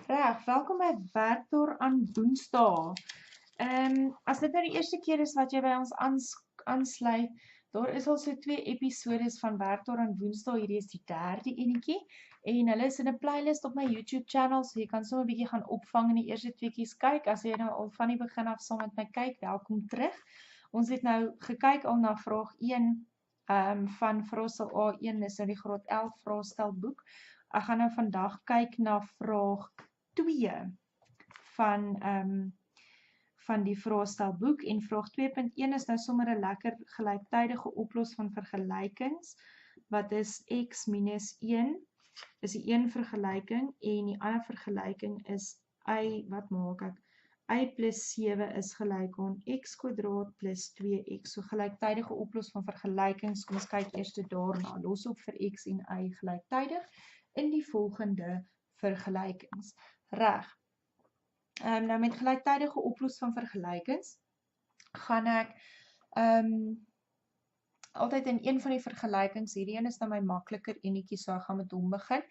Reg, welkom by Werkdoor aan Woensdae. As dit nou die eerste keer is wat jy by ons aansluit, daar is al so 2 episodes van Werkdoor aan Woensdae. Hierdie is die 3de enetjie en hulle is in 'n playlist op my YouTube channel, so jy kan sommer 'n bietjie gaan opvang en die eerste 2tjies kyk. As jy nou al van die begin af saam met my kyk, welkom terug. Ons het nou gekyk al na vraag 1 van vraestel A1, dis nou die graad 11 vraestelboek. Ek gaan nou vandag kyk na vraag 2 van die vraestelboek en vraag 2.1 is nou sommer 'n lekker gelyktydige oplos van vergelykings. Wat is x minus 1 is die een vergelyking en die ander vergelyking is wat maak ek? Y plus 7 is gelyk aan x kwadraat plus 2x. So gelyktydige oplos van vergelykings. Kom ons kyk eers daarna. Los op vir x en y gelyktydig in die volgende vergelykings. Reg. Nou met gelyktydige oplos van vergelykings gaan ek altyd in een van die vergelykings, hierdie een is nou my makliker enetjie, so ek gaan met hom begin,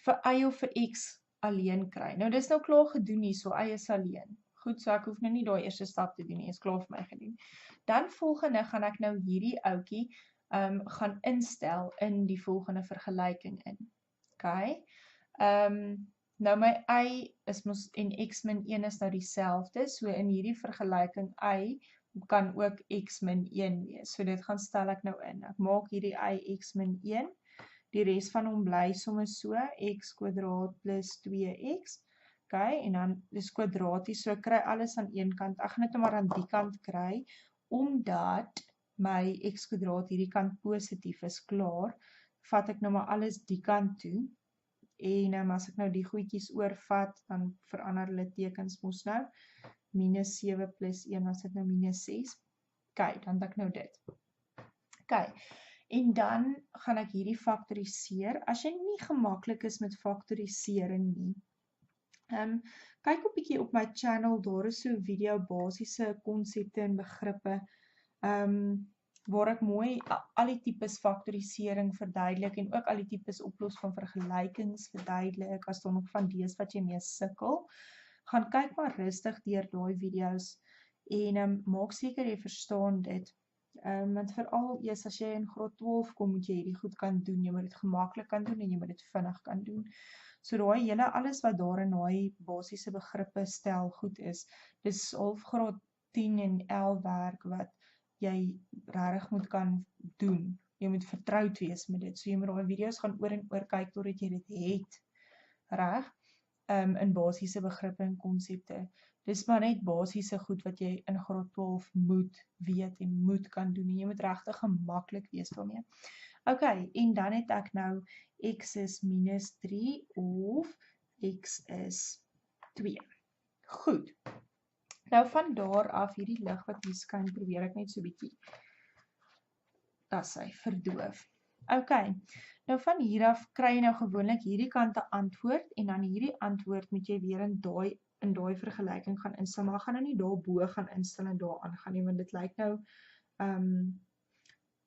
vir y of vir x alleen kry. Nou dis nou klaar gedoen hier, so y is alleen. Goed, so ek hoef nou nie daai eerste stap te doen nie, is klaar vir my gedoen. Dan volgende gaan ek nou hierdie ouetjie gaan instel in die volgende vergelyking in. Okay. Nou my y is mos en x min 1 is nou dieselfde, so in hierdie vergelyking y kan ook x min 1 wees, so dit gaan stel ek nou in. Ek maak hierdie y x min 1, die res van hom bly sommer so, x kwadraat plus 2x, okay, en dan dis kwadraties, so ek kry alles aan een kant, ek gaan dit maar aan die kant kry, omdat my x kwadraat hierdie kant positief is, klaar, vat ek nou maar alles die kant toe, en as ek nou die goedjies oorvat, dan verander hulle tekens mos nou, minus 7 plus 1, was dit nou minus 6, ok, dan het ek nou dit, ok, en dan gaan ek hierdie faktoriseer, as jy nie gemaklik is met faktorisering nie, kyk 'n bietjie op my channel, daar is so video basiese konsepte en begrippe, waar ek mooi al die tipes faktorisering verduidelik en ook al die tipes oplos van vergelykings verduidelik, as daar nog van dees wat jy mee sukkel, gaan kyk maar rustig deur daai video's en maak seker jy verstaan dit, want veral eers as jy in graad 12 kom, moet jy hierdie goed kan doen, jy moet dit gemaklik kan doen en jy moet dit vinnig kan doen. So daai hele alles wat daar in daai basiese begrippe stel goed is, dis half graad 10 en 11 werk wat jy regtig moet kan doen. Jy moet vertroud wees met dit. So jy moet daai video's gaan oor en oor kyk totdat jy dit het. Reg? In basiese begrippe en konsepte. Dis maar net basiese goed wat jy in graad 12 moet weet en moet kan doen. En jy moet regtig gemaklik wees daarmee. Ok, en dan het ek nou x is minus 3 of x is 2. Goed. Nou van daar af, hierdie lig wat hier skyn, probeer ek net so bietjie, dat hy verdoof. Ok, nou van hier af kry jy nou gewoonlik hierdie kant 'n antwoord, en dan hierdie antwoord moet jy weer in daai vergelyking gaan instel, maar gaan nou nie daarbo gaan instel en daar aan gaan nie, want dit lyk nou,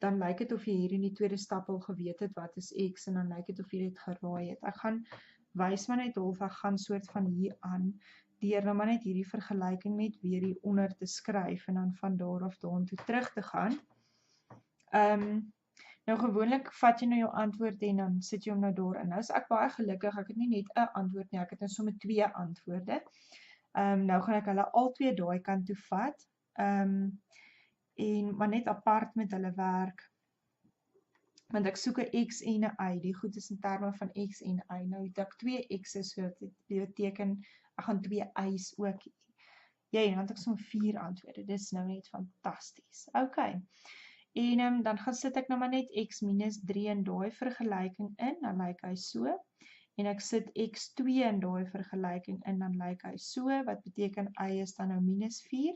dan lyk dit of jy hier in die tweede stap al geweet het wat is x, en dan lyk dit of jy dit geraai het. Ek gaan wys maar net of ek gaan soort van hier aan, deur nou maar net hierdie vergelyking net weer hier onder te skryf, en dan van daar af daartoe terug te gaan. Nou gewoonlik vat jy nou jou antwoord en dan sit jy hom nou daar in. Nou is ek baie gelukkig, ek het nie net 'n antwoord nie, ek het nou sommer 2 antwoorde. Nou gaan ek hulle al twee daai kant toe vat, en maar net apart met hulle werk, want ek soek 'n x en 'n y, die goed is in terme van x en y. Nou het ek 2 x's, so dit beteken, ek gaan 2 y's ook hê. Ja, dan het ek sommer 4 antwoorde, dis nou net fantasties. Ok, en dan gaan sit ek nou maar net x minus 3 in daai vergelyking in, dan lyk hy so, en ek sit x2 in daai vergelyking in, dan lyk hy so, wat beteken y is dan nou minus 4,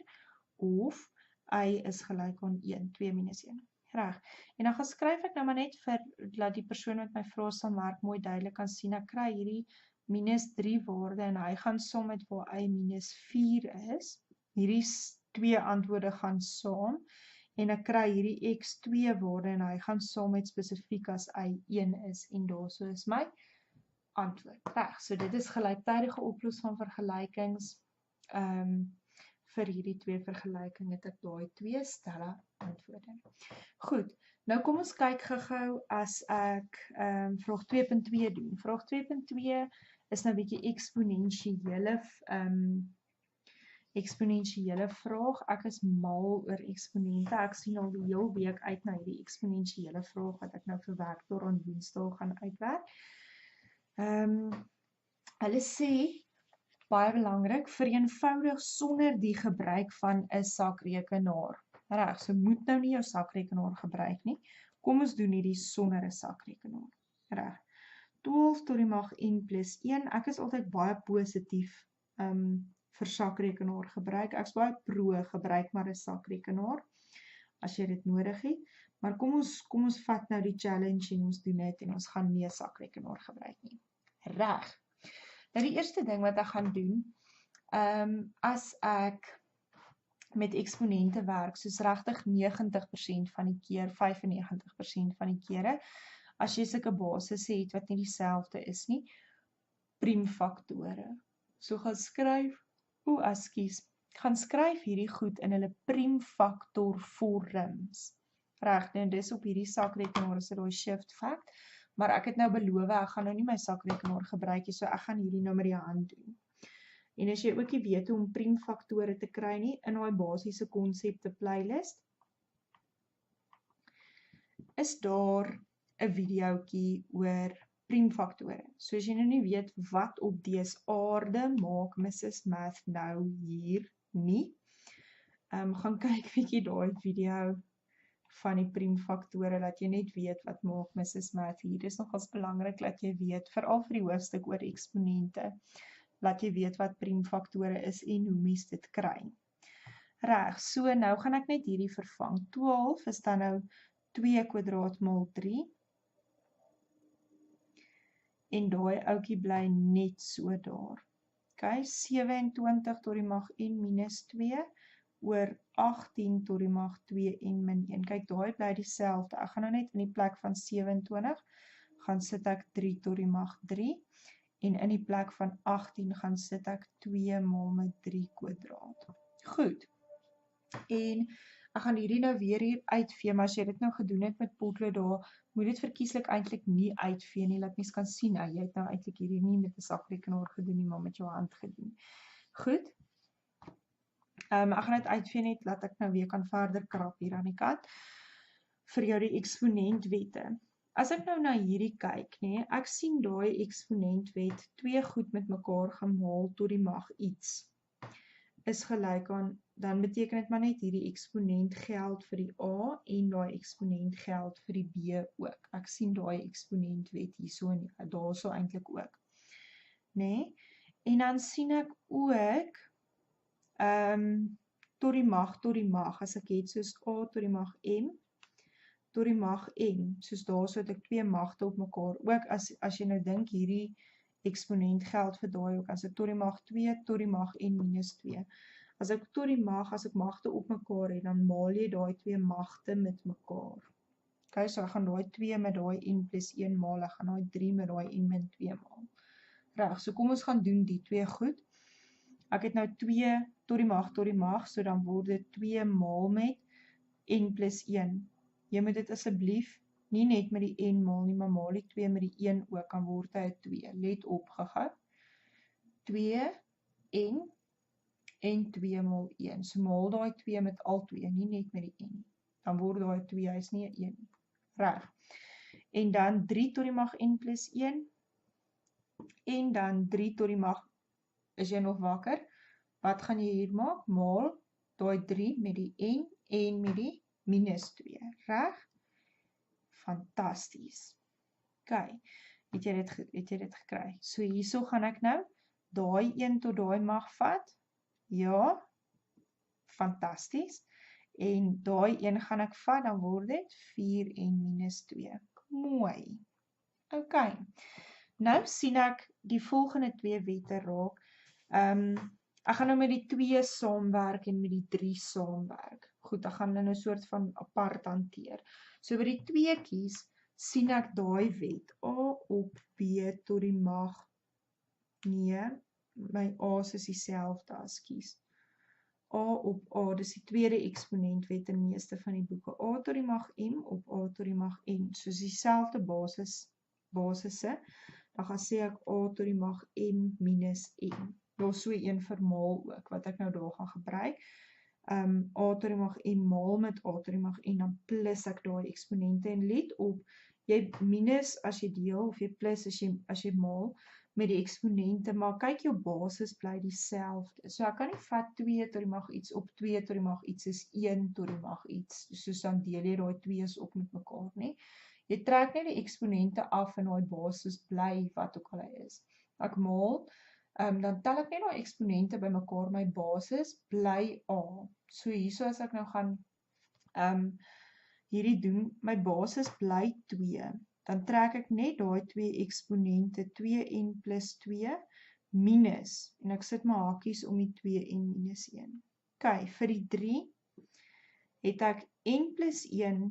of y is gelyk aan 1, 2 minus 1. Reg, en dan gaan skryf ek nou maar net vir, laat die persoon wat my vraestel werk mooi duidelik kan sien, ek kry hierdie minus 3 waarde, en hy gaan som met waar y minus 4 is, hierdie 2 antwoorde gaan saam, en ek kry hierdie x2 waarde, en hy gaan saam met spesifiek as y 1 is, en daarso is my antwoord. Reg, so dit is gelyktydige oplos van vergelykings. Vir hierdie twee vergelykinge het ek daai twee stelle antwoorde. Goed, nou kom ons kyk gou-gou as ek vraag 2.2 doen. Vraag 2.2 is nou 'n bietjie eksponensiële vraag. Ek is mal oor eksponente. Ek sien al die heel week uit na hierdie eksponensiële vraag wat ek nou vir werkdae aan Woensdae gaan uitwerk. Hulle sê, baie belangrik, vereenvoudig sonder die gebruik van 'n sakrekenaar. Reg, so moet nou nie jou sakrekenaar gebruik nie. Kom ons doen hierdie sonder 'n sakrekenaar. Reg. 12 tot die mag n plus 1. Ek is altyd baie positief vir sakrekenaar gebruik. Ek's baie pro gebruik maar 'n sakrekenaar as jy dit nodig het. Maar kom ons vat nou die challenge en ons doen dit en ons gaan nie 'n sakrekenaar gebruik nie. Reg. Nou die eerste ding wat ek gaan doen, as ek met eksponente werk, soos regtig 90% van die keer, 95% van die kere, as jy sulke basisse het wat nie dieselfde is nie, priemfaktore. So gaan skryf hierdie goed in hulle priemfaktor vorms. Reg, nou dis op hierdie sakrekenaar is dit daai shift fact, maar ek het nou beloof, ek gaan nou nie my sakrekenaar gebruik nie, so ek gaan hierdie nou met die hand doen. En as jy ook nie weet hoe om priemfaktore te kry nie, in daai basiese konsepte playlist, is daar 'n videoetjie oor priemfaktore. So as jy nou nie weet wat op dese aarde maak Mrs. Math nou hier nie, gaan kyk bietjie daai video van die priemfaktore, dat jy net weet wat maak Mrs. Math hier. Dit is nogals belangrik dat jy weet, veral vir die hoofstuk oor eksponente, dat jy weet wat priemfaktore is en hoe mens dit kry. Reg, so nou gaan ek net hierdie vervang. 12 is dan nou 2 kwadraat maal 3. En daai ouetjie bly net so daar. OK, 27 tot die mag n minus 2 oor 18 tot die mag 2 n min 1. Kyk, daai bly dieselfde. Ek gaan nou net in die plek van 27 gaan sit ek 3 tot die mag 3 en in die plek van 18 gaan sit ek 2 maal met 3 kwadraat. Goed. En ek gaan hierdie nou weer hier uitvee, maar as jy dit nou gedoen het met potlood daar, moet dit verkieslik eintlik nie uitvee nie, laat mens kan sien, jy het nou eintlik hierdie nie met 'n sakrekenaar gedoen nie, maar met jou hand gedoen. Goed. Ek gaan dit uitvee net, laat ek nou weer kan verder krap hier aan die kant, vir jou die eksponentwette. As ek nou na hierdie kyk, nee, ek sien daai eksponentwet, twee goed met mekaar gemaal tot die mag iets, is gelyk aan, dan beteken dit maar net hierdie eksponent geld vir die A en daai eksponent geld vir die B ook. Ek sien daai eksponentwet hierso en daarso eintlik ook. Nee? En dan sien ek ook tot die mag, as ek het soos A tot die mag M, tot die mag N, soos daarso het ek twee magte op mekaar. Ook as jy nou dink hierdie eksponent geld vir daai ook, as ek tot die mag 2, tot die mag N minus 2. As ek magte op mekaar het, dan maal jy daai twee magte met mekaar. OK, so ek gaan daai 2 met daai N plus 1 maal, ek gaan daai 3 met daai N min 2 maal. Reg, so kom ons gaan doen die twee goed. Ek het nou 2 tot die mag, so dan word dit 2 maal met N plus 1. Jy moet dit asseblief nie net met die N maal nie, maar maal die 2 met die 1 ook, dan word hy 2. Let op, gehou. 2 N en 2 maal 1. So maal daai 2 met al 2, nie net met die N. Dan word daai 2, hy is nie 'n 1 nie. Reg. En dan 3 tot die mag N plus 1. En dan 3 tot die mag, is jy nog wakker? Wat gaan jy hier maak? Maal daai 3 met die N en met die minus 2. Reg? Fantasties. OK. Het jy dit gekry? So hierso gaan ek nou daai 1 tot daai mag vat. Ja, fantasties. En daai 1 gaan ek vat, dan word dit 4n minus 2. Mooi. OK. Nou sien ek die volgende twee wette raak. Ek gaan nou met die 2 saamwerk en met die 3 saamwerk. Goed, ek gaan hulle nou soort van apart hanteer. So by die 2 kies, sien ek daai wet, A op B tot die mag, nee, my A's is dieselfde as kies. A op A, dis die tweede eksponentwet in meeste van die boeke. A tot die mag M op A tot die mag N, soos dieselfde basisse, dan gaan sê ek A tot die mag M minus N. Daar so een vermaal ook, wat ek nou daar gaan gebruik. A tot die mag M maal met A tot die mag N, dan plus ek daai eksponente, en let op, jy minus as jy deel, of jy plus as jy maal, met die eksponente, maar kyk jou basis bly dieselfde. So ek kan nie vat 2 tot die mag iets op 2 tot die mag iets is 1 tot die mag iets, soos dan deel jy daai 2's op met mekaar, nie? Jy trek net die eksponente af en daai basis bly wat ook al hy is. Ek maal, dan tel ek net daai eksponente by mekaar, my basis bly A. So hierso as ek nou gaan hierdie doen, my basis bly 2. Dan trek ek net daai 2 eksponente, 2n plus 2, minus, en ek sit my hakies om die 2n minus 1. Ok, vir die 3, het ek n plus 1,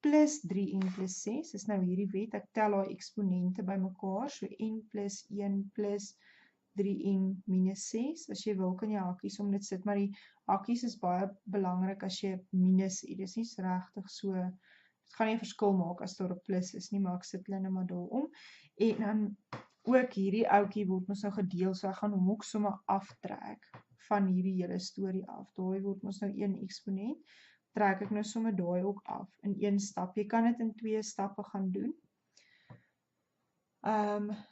plus 3n plus 6, is nou hierdie wet, ek tel daai eksponente by mekaar, so n plus 1 plus 3n minus 6, as jy wil kan jy hakies om dit sit, maar die hakies is baie belangrik as jy minus, dit is nie regtig so, dit gaan nie 'n verskil maak as daar 'n plus is nie, maar ek sit hulle nou maar daarom, en dan ook hierdie ouetjie word ons nou gedeel, so ek gaan hom ook sommer aftrek, van hierdie hele storie af, daai word ons nou 1 eksponent, trek ek nou sommer daai ook af, in 1 stap, jy kan dit in 2 stappe gaan doen,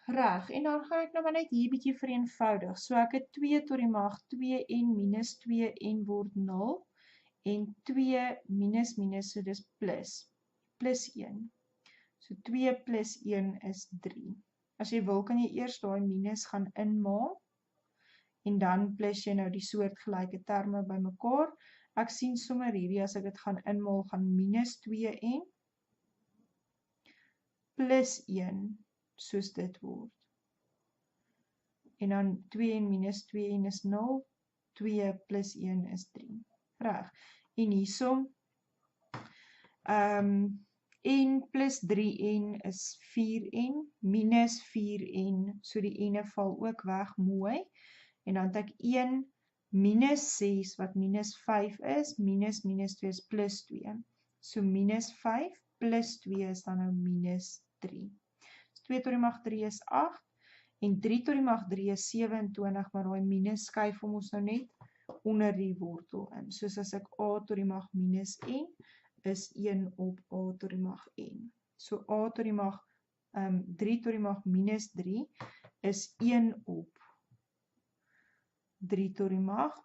reg, en dan gaan ek nou maar net hier bietjie vereenvoudig, so ek het 2 tot die mag 2n minus 2n word 0, en 2 minus minus, so dis plus 1, so 2 plus 1 is 3, as jy wil kan jy eers daai minus gaan inmaal, en dan plus jy nou die soortgelyke terme by mekaar, ek sien sommer hierdie, as ek dit gaan inmaal, gaan minus 2n, plus 1, soos dit word. En dan 2n minus 2n is 0, 2 plus 1 is 3. Reg. En hiersom, n plus 3n is 4n, minus 4n, so die n'e val ook weg, mooi. En dan het ek 1 minus 6, wat minus 5 is, minus 2 is plus 2. So minus 5, plus 2 is dan nou minus 3. 2 tot die mag 3 is 8, en 3 tot die mag 3 is 27, maar daai minus skuif hom ons nou net onder die wortel in. Soos as ek a tot die mag minus n, is 1 op a tot die mag n. So a tot die mag 3 tot die mag minus 3, is 1 op 3 tot die mag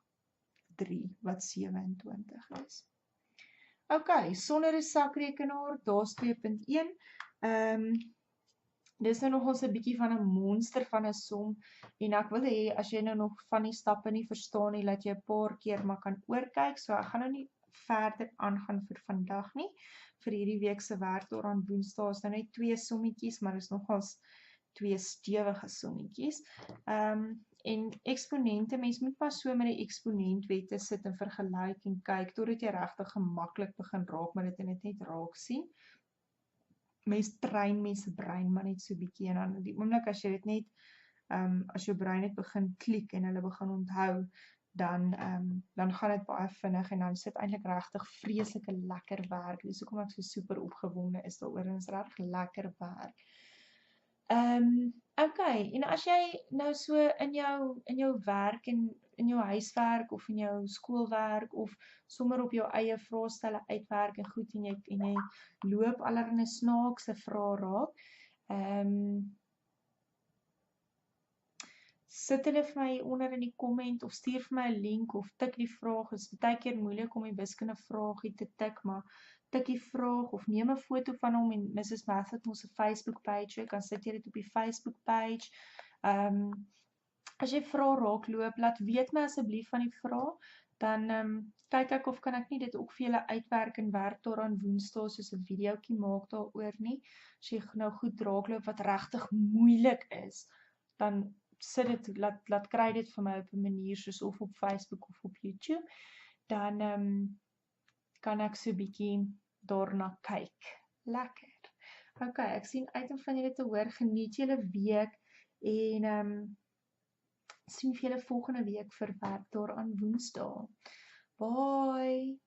3, wat 27 is. Ok, sonder 'n sakrekenaar, daar's 2.1. Dis nou nogals 'n bietjie van 'n monster van 'n som, en ek wil hê, as jy nou nog van die stappe nie verstaan nie, laat jy 'n paar keer maar kan oorkyk, so ek gaan nou nie verder aangaan vir vandag nie, vir hierdie week se werk daar aan Woensdae, is nou net 2 sommetjies, maar is nogals 2 stewige sommetjies. En eksponente, mens moet maar so met die eksponentwette sit en vergelyk en kyk, totdat jy regtig gemaklik begin raak met dit en dit net raak sien. Mens train mense brein maar net so bietjie, en dan die oomblik as jy dit net, as jou brein net begin klik en hulle begin onthou, dan gaan dit baie vinnig, en dan sit eintlik regtig vreeslike lekker werk. Dis hoekom ek so super opgewonde is daaroor, en is regtig lekker werk. Ok, en as jy nou so in jou werk en in jou huiswerk of in jou skoolwerk of sommer op jou eie vraestelle uitwerk en goed, en jy loop allerlei snaakse vrae raak, sit hulle vir my onder in die comment of stuur vir my 'n link of tik die vraag. Dit is baie keer moeilik om die wiskunde vraagie te tik, maar tik die vraag of neem 'n foto van hom, en Mrs. Math het ons 'n Facebook page, kan sit jy dit op die Facebook page. As jy vrae raakloop, laat weet my asseblief van die vrae, dan kyk ek of kan ek nie dit ook vir julle uitwerk en werk daaraan Woensdae soos 'n videoetjie maak daaroor nie. As jy nou goed raakloop wat regtig moeilik is, dan sit dit, laat kry dit vir my op 'n manier soos of op Facebook of op YouTube, dan kan ek so bietjie daarna kyk. Lekker. OK, ek sien uit om van julle te hoor. Geniet julle week en sien vir julle volgende week vir werk daar aan Woensdae. Bye.